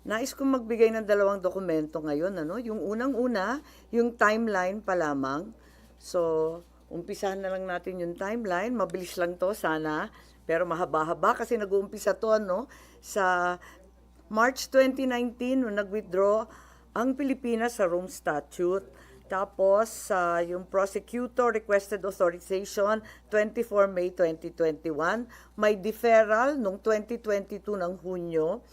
Nais kong magbigay ng dalawang dokumento ngayon. Yung unang-una, yung timeline pa lamang. So, umpisahan na lang natin yung timeline. Mabilis lang to sana, pero mahaba-haba kasi nag-uumpisa to sa March 2019 nung nag-withdraw ang Pilipinas sa Rome Statute. Tapos, yung prosecutor requested authorization 24 May 2021. May deferral nung 2022 ng Hunyo.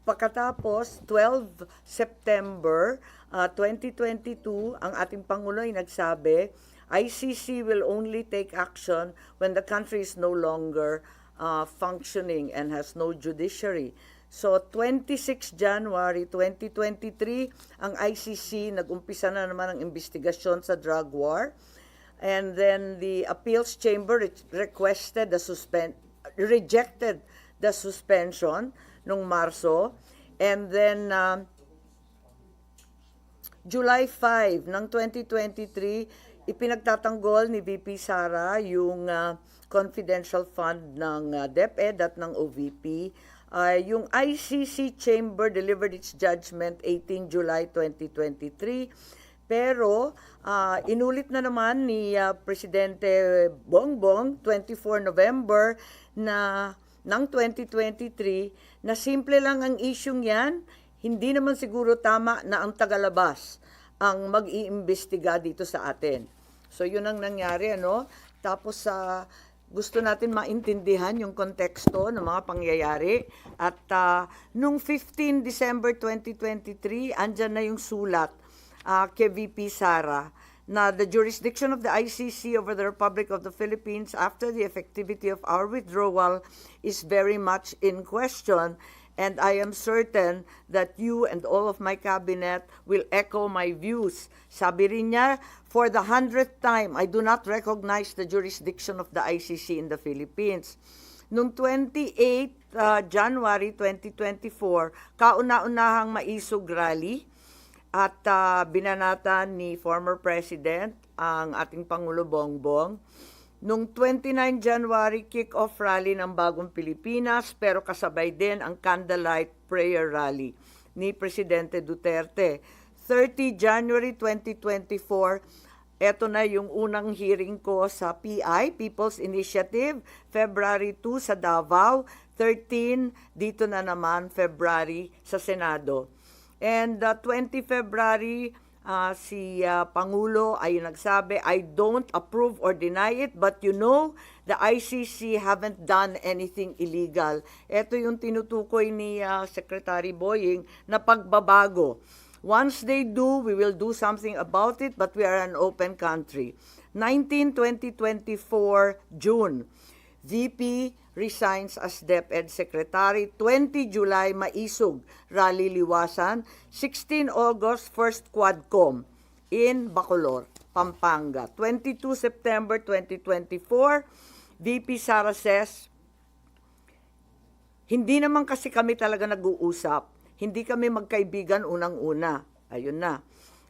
Pagkatapos, 12 September 2022, ang ating Pangulo ay nagsabi, ICC will only take action when the country is no longer functioning and has no judiciary. So, 26 January 2023, ang ICC nag-umpisa na naman ang investigasyon sa drug war. And then the appeals chamber rejected the suspension nung Marso. And then, July 5 ng 2023, ipinagtatanggol ni VP Sara yung confidential fund ng DepEd at ng OVP. Yung ICC Chamber delivered its judgment 18 July 2023. Pero inulit na naman ni Presidente Bongbong 24 November ng 2023 na simple lang ang isyung yan, hindi naman siguro tama na ang tagalabas ang mag-iimbestiga dito sa atin. So yun ang nangyari, Tapos gusto natin maintindihan yung konteksto ng mga pangyayari. At nung 15 December 2023, andyan na yung sulat kay VP Sara na the jurisdiction of the ICC over the Republic of the Philippines after the effectivity of our withdrawal is very much in question, and I am certain that you and all of my cabinet will echo my views. Sabi rin niya, for the 100th time, I do not recognize the jurisdiction of the ICC in the Philippines. Noong 28 January 2024, kauna-unahang maisog rally at binanatan ni former President ang ating Pangulo Bongbong. Noong 29 January, kick-off rally ng Bagong Pilipinas, pero kasabay din ang candlelight prayer rally ni Presidente Duterte. 30 January 2024, eto na yung unang hearing ko sa PI, People's Initiative, February 2 sa Davao, 13 dito na naman February sa Senado. And 20 February, si Pangulo ay nagsabi, I don't approve or deny it, but the ICC haven't done anything illegal. Ito yung tinutukoy ni Secretary Boying na pagbabago. Once they do, we will do something about it, but we are an open country. 19-2024, June, VP resigns as DepEd Secretary. 20 July, maisog, rally liwasan. 16 August, first Quadcom in Bacolor, Pampanga. 22 September 2024, VP Sara says, hindi naman kasi kami talaga nag-uusap. Hindi kami magkaibigan unang-una. Ayun na.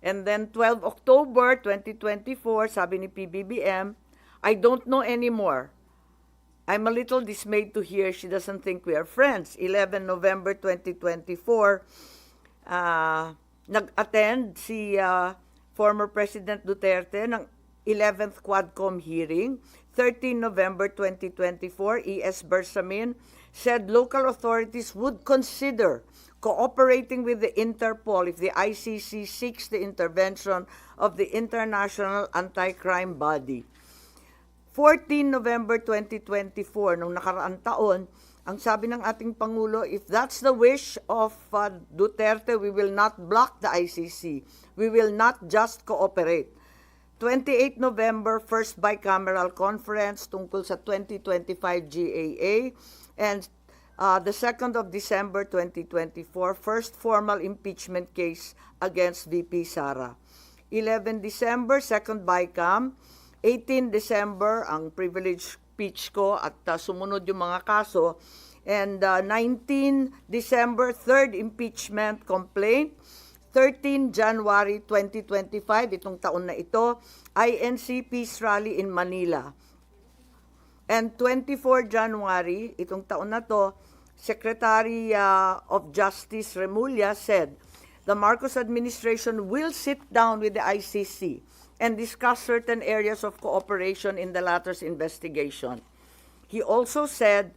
And then 12 October 2024, sabi ni PBBM, I don't know anymore. I'm a little dismayed to hear she doesn't think we are friends. 11 November 2024, nag-attend si former President Duterte ng 11th Quadcom hearing. 13 November 2024, E.S. Bersamin said local authorities would consider cooperating with the Interpol if the ICC seeks the intervention of the International Anti-Crime Body. 14 November 2024, nung nakaraang taon, ang sabi ng ating Pangulo, if that's the wish of Duterte, we will not block the ICC. We will not just cooperate. 28 November, first bicameral conference tungkol sa 2025 GAA. And the 2nd of December 2024, first formal impeachment case against VP Sara. 11 December, second bicam. 18 December, ang privilege speech ko at sumunod yung mga kaso. And 19 December, third impeachment complaint. 13 January 2025, itong taon na ito, INC Peace Rally in Manila. And 24 January, itong taon na to, Secretary of Justice Remulla said, the Marcos administration will sit down with the ICC and discuss certain areas of cooperation in the latter's investigation. He also said,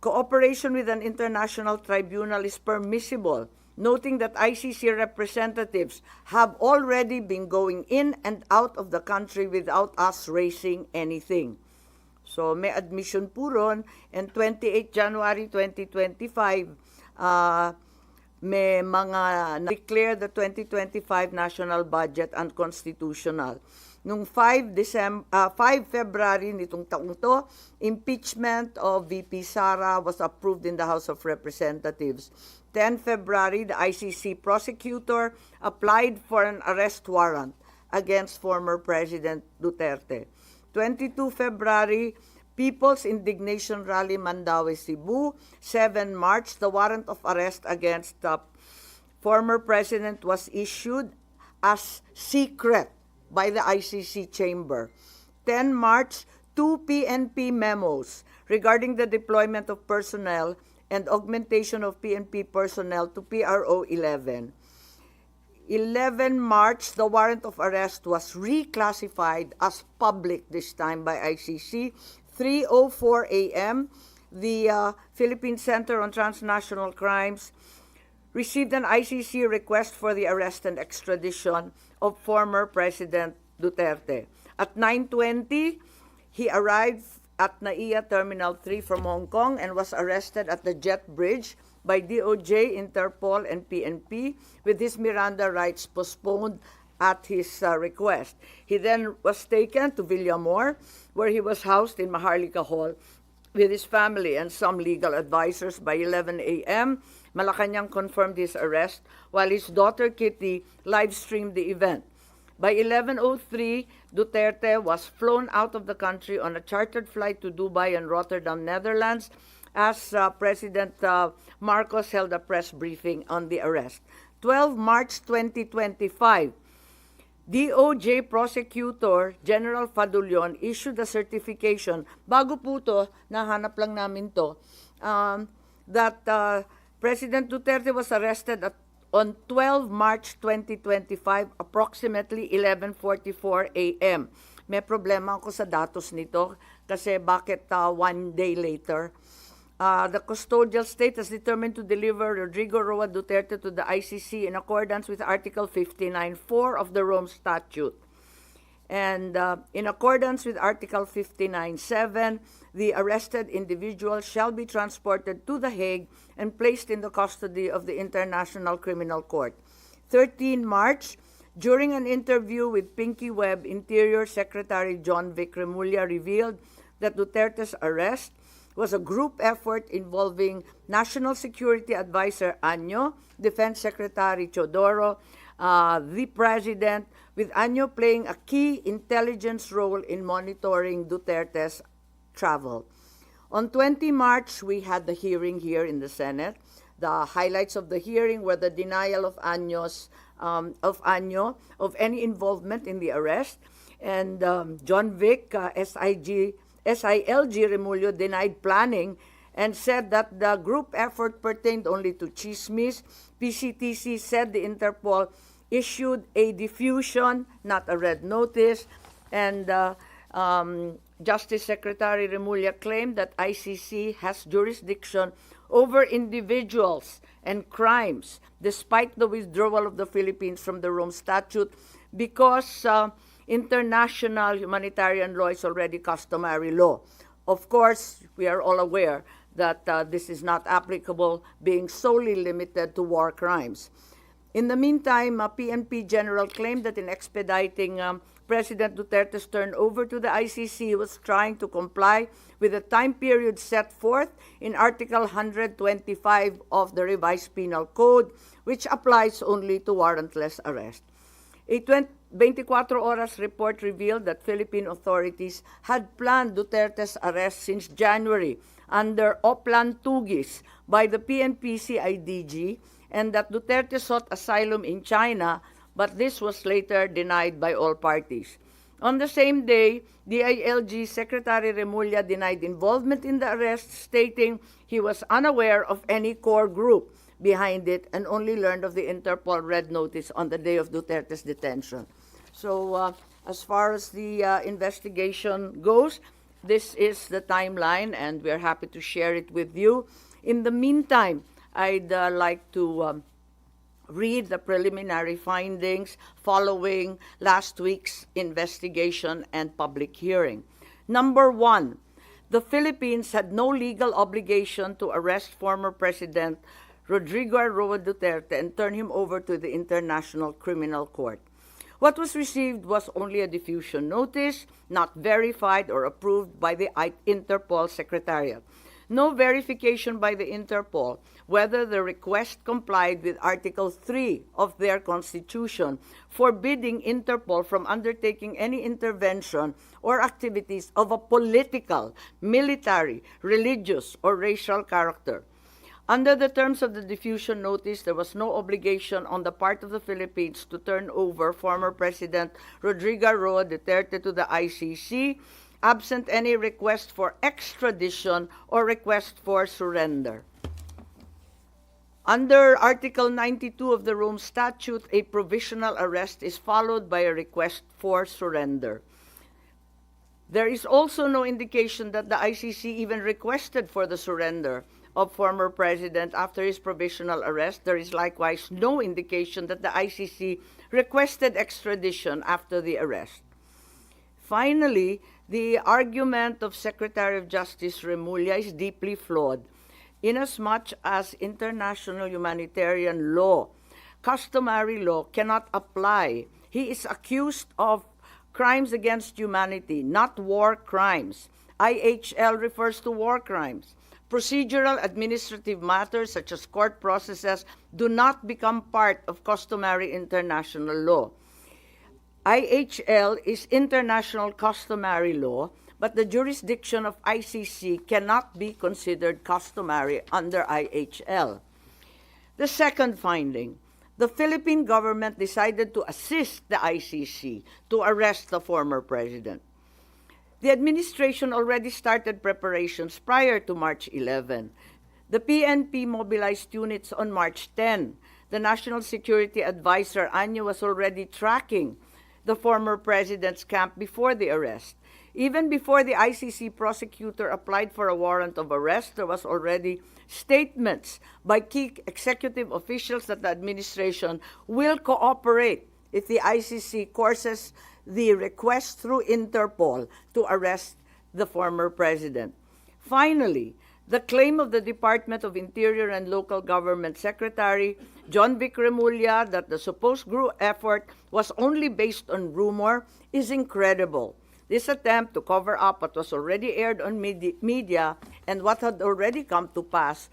cooperation with an international tribunal is permissible, noting that ICC representatives have already been going in and out of the country without us raising anything. So may admission po ron, and 28 January 2025, may mga declare the 2025 national budget unconstitutional. Nung 5 February nitong taong to, impeachment of VP Sara was approved in the House of Representatives. 10 February, the ICC prosecutor applied for an arrest warrant against former President Duterte. 22 February, People's Indignation Rally Mandaue, Cebu. 7 March, the warrant of arrest against the former president was issued as secret by the ICC chamber. 10 March, 2 PNP memos regarding the deployment of personnel and augmentation of PNP personnel to PRO 11. 11 March, the warrant of arrest was reclassified as public this time by ICC. 3:04 a.m., the Philippine Center on Transnational Crimes received an ICC request for the arrest and extradition of former President Duterte. At 9:20, he arrived at NAIA Terminal 3 from Hong Kong and was arrested at the Jet Bridge by DOJ, Interpol, and PNP, with his Miranda rights postponed at his request. He then was taken to Villamor, where he was housed in Maharlika Hall with his family and some legal advisors. By 11 a.m., Malacanang confirmed his arrest, while his daughter Kitty live-streamed the event. By 11:03, Duterte was flown out of the country on a chartered flight to Dubai and Rotterdam, Netherlands, as President Marcos held a press briefing on the arrest. 12 March 2025, DOJ Prosecutor General Fadulion issued a certification, bago po to, nahanap lang namin to, that President Duterte was arrested on 12 March 2025, approximately 11:44 a.m. May problema ako sa datos nito kasi bakit 1 day later? The custodial state has determined to deliver Rodrigo Roa Duterte to the ICC in accordance with Article 59.4 of the Rome Statute. And in accordance with Article 59.7, the arrested individual shall be transported to The Hague and placed in the custody of the International Criminal Court. 13 March, during an interview with Pinky Webb, Interior Secretary John Vic Remulla revealed that Duterte's arrest was a group effort involving National Security Advisor Año, Defense Secretary Chodoro, the President, with Año playing a key intelligence role in monitoring Duterte's travel. On 20 March, we had the hearing here in the Senate. The highlights of the hearing were the denial of Año of any involvement in the arrest, and John Vic, SILG Remulla denied planning and said that the group effort pertained only to chismis. PCTC said the Interpol issued a diffusion, not a red notice, and Justice Secretary Remulla claimed that ICC has jurisdiction over individuals and crimes despite the withdrawal of the Philippines from the Rome Statute because international humanitarian law is already customary law. Of course, we are all aware that this is not applicable, being solely limited to war crimes. In the meantime, PNP General claimed that in expediting President Duterte's turnover to the ICC, he was trying to comply with the time period set forth in Article 125 of the Revised Penal Code, which applies only to warrantless arrest. A 24 Oras report revealed that Philippine authorities had planned Duterte's arrest since January under Oplan Tugis by the PNP CIDG, and that Duterte sought asylum in China, but this was later denied by all parties. On the same day, DILG Secretary Remulla denied involvement in the arrest, stating he was unaware of any core group behind it and only learned of the Interpol red notice on the day of Duterte's detention. So as far as the investigation goes, this is the timeline, and we're happy to share it with you. In the meantime, I'd like to read the preliminary findings following last week's investigation and public hearing. Number one, the Philippines had no legal obligation to arrest former President Rodrigo Roa Duterte and turn him over to the International Criminal Court. What was received was only a diffusion notice, not verified or approved by the Interpol Secretariat. No verification by the Interpol whether the request complied with Article 3 of their Constitution, forbidding Interpol from undertaking any intervention or activities of a political, military, religious, or racial character. Under the terms of the diffusion notice, there was no obligation on the part of the Philippines to turn over former President Rodrigo Roa Duterte to the ICC, absent any request for extradition or request for surrender. Under Article 92 of the Rome Statute, a provisional arrest is followed by a request for surrender. There is also no indication that the ICC even requested for the surrender of former president after his provisional arrest. There is likewise no indication that the ICC requested extradition after the arrest. Finally, the argument of Secretary of Justice Remulla is deeply flawed, inasmuch as international humanitarian law, customary law, cannot apply. He is accused of crimes against humanity, not war crimes. IHL refers to war crimes. Procedural administrative matters such as court processes do not become part of customary international law. IHL is international customary law, but the jurisdiction of ICC cannot be considered customary under IHL. The second finding, the Philippine government decided to assist the ICC to arrest the former president. The administration already started preparations prior to March 11. The PNP mobilized units on March 10. The National Security Advisor, Anyo, was already tracking the former president's camp before the arrest. Even before the ICC prosecutor applied for a warrant of arrest, there was already statements by key executive officials that the administration will cooperate if the ICC courses the request through Interpol to arrest the former president. Finally, the claim of the Department of Interior and Local Government Secretary John Vic Remulla that the supposed group effort was only based on rumor is incredible. This attempt to cover up what was already aired on media and what had already come to pass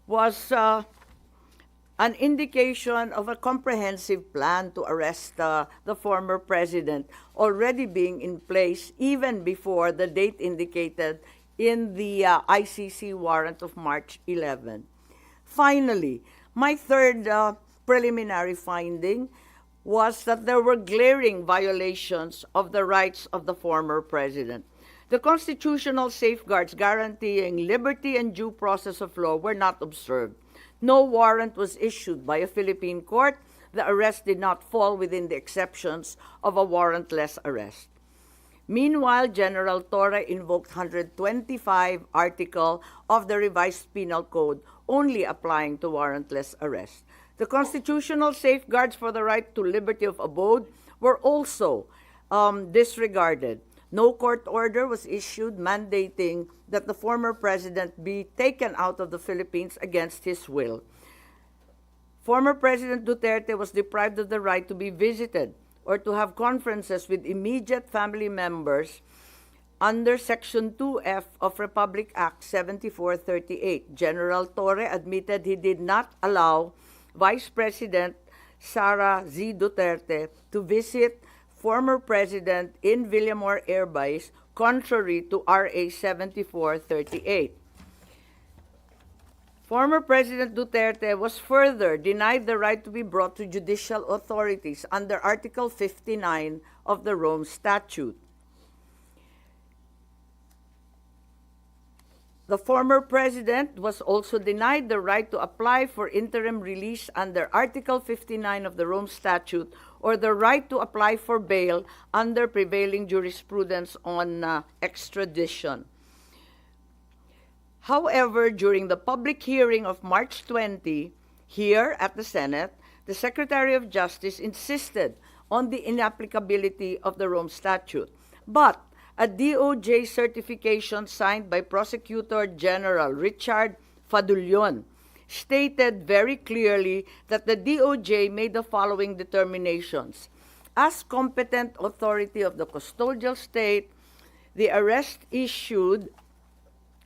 was an indication of a comprehensive plan to arrest the former president already being in place even before the date indicated in the ICC warrant of March 11. Finally, my third preliminary finding was that there were glaring violations of the rights of the former president. The constitutional safeguards guaranteeing liberty and due process of law were not observed. No warrant was issued by a Philippine court. The arrest did not fall within the exceptions of a warrantless arrest. Meanwhile, General Torre invoked 125 article of the revised penal code only applying to warrantless arrest. The constitutional safeguards for the right to liberty of abode were also disregarded. No court order was issued mandating that the former president be taken out of the Philippines against his will. Former President Duterte was deprived of the right to be visited or to have conferences with immediate family members under Section 2F of Republic Act 7438. General Torre admitted he did not allow Vice President Sara Z. Duterte to visit former president in Villamor Air Base, contrary to RA 7438. Former President Duterte was further denied the right to be brought to judicial authorities under Article 59 of the Rome Statute. The former president was also denied the right to apply for interim release under Article 59 of the Rome Statute or the right to apply for bail under prevailing jurisprudence on extradition. However, during the public hearing of March 20, here at the Senate, the Secretary of Justice insisted on the inapplicability of the Rome Statute. But a DOJ certification signed by Prosecutor General Richard Fadullon stated very clearly that the DOJ made the following determinations. As competent authority of the custodial state, the arrest issued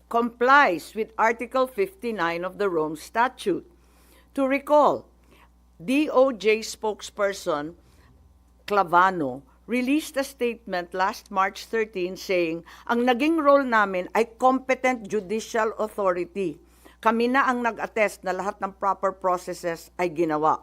complies with Article 59 of the Rome Statute. To recall, DOJ spokesperson Clavano released a statement last March 13 saying, ang naging role namin ay competent judicial authority. Kami na ang nag-attest na lahat ng proper processes ay ginawa.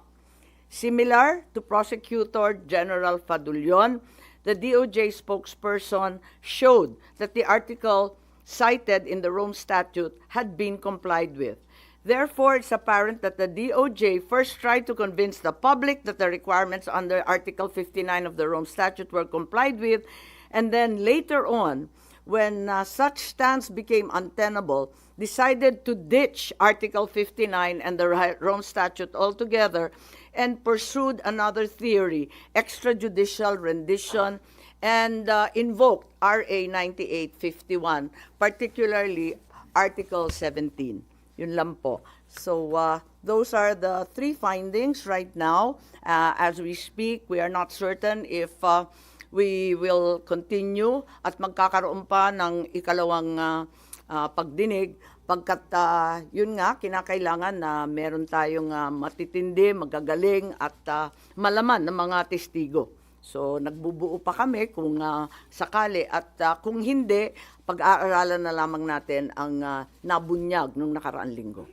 Similar to Prosecutor General Fadullon, the DOJ spokesperson showed that the article cited in the Rome Statute had been complied with. Therefore, it's apparent that the DOJ first tried to convince the public that the requirements under Article 59 of the Rome Statute were complied with, and then later on, when such stance became untenable, decided to ditch Article 59 and the Rome Statute altogether and pursued another theory, extrajudicial rendition, and invoked RA 9851, particularly Article 17. Yun lang po. So those are the three findings right now. As we speak, we are not certain if we will continue at magkakaroon pa ng ikalawang pagdinig pagkat yun nga, kinakailangan na meron tayong matitindi, magagaling at malaman ng mga testigo. So nagbubuo pa kami kung sakali at kung hindi, pag-aaralan na lamang natin ang nabunyag nung nakaraang linggo.